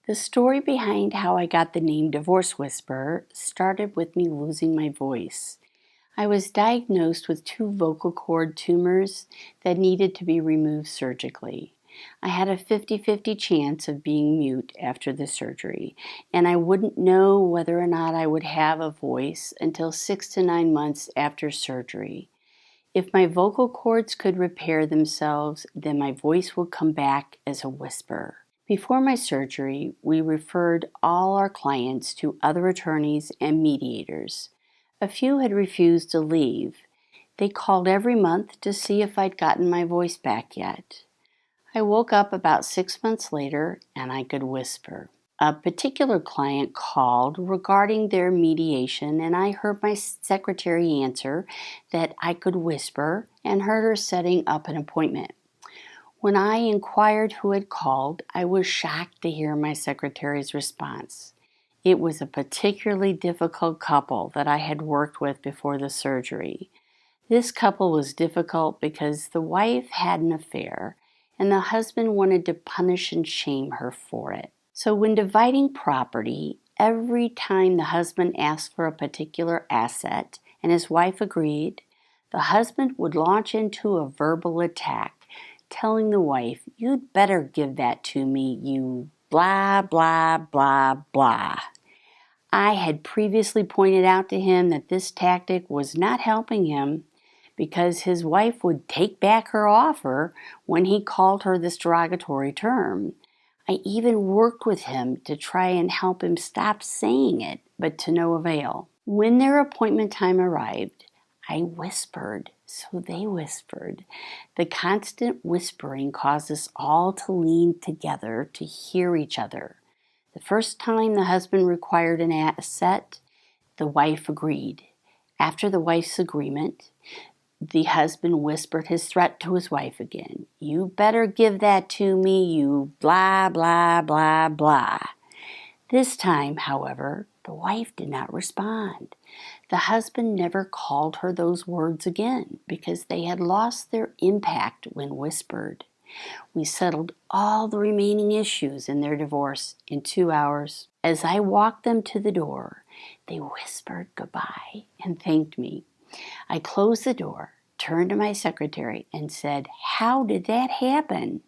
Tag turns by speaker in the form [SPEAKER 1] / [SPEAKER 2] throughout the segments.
[SPEAKER 1] The story behind how I got the name Divorce Whisperer started with me losing my voice. I was diagnosed with 2 vocal cord tumors that needed to be removed surgically. I had a 50-50 chance of being mute after the surgery, and I wouldn't know whether or not I would have a voice until 6 to 9 months after surgery. If my vocal cords could repair themselves, then my voice would come back as a whisper. Before my surgery, we referred all our clients to other attorneys and mediators. A few had refused to leave. They called every month to see if I'd gotten my voice back yet. I woke up about 6 months later and I could whisper. A particular client called regarding their mediation, and I heard my secretary answer that I could whisper and heard her setting up an appointment. When I inquired who had called, I was shocked to hear my secretary's response. It was a particularly difficult couple that I had worked with before the surgery. This couple was difficult because the wife had an affair, and the husband wanted to punish and shame her for it. So when dividing property, every time the husband asked for a particular asset and his wife agreed, the husband would launch into a verbal attack, telling the wife, "You'd better give that to me, you blah, blah, blah, blah." I had previously pointed out to him that this tactic was not helping him because his wife would take back her offer when he called her this derogatory term. I even worked with him to try and help him stop saying it, but to no avail. When their appointment time arrived, I whispered, so they whispered. The constant whispering caused us all to lean together to hear each other. The first time the husband required an asset, the wife agreed. After the wife's agreement, the husband whispered his threat to his wife again. "You better give that to me, you blah, blah, blah, blah." This time, however, the wife did not respond. The husband never called her those words again because they had lost their impact when whispered. We settled all the remaining issues in their divorce in 2 hours. As I walked them to the door, they whispered goodbye and thanked me. I closed the door, turned to my secretary, and said, "How did that happen?"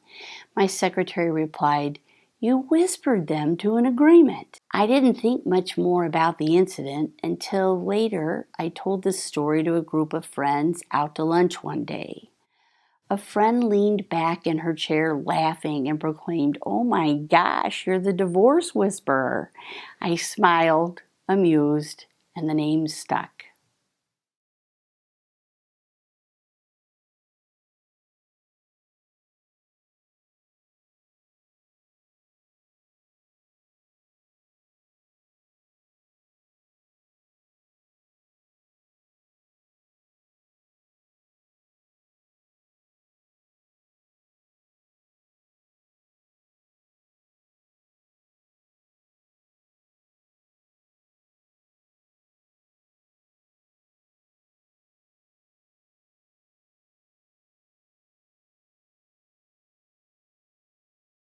[SPEAKER 1] My secretary replied, "You whispered them to an agreement." I didn't think much more about the incident until later I told the story to a group of friends out to lunch one day. A friend leaned back in her chair laughing and proclaimed, "Oh my gosh, you're the divorce whisperer." I smiled, amused, and the name stuck.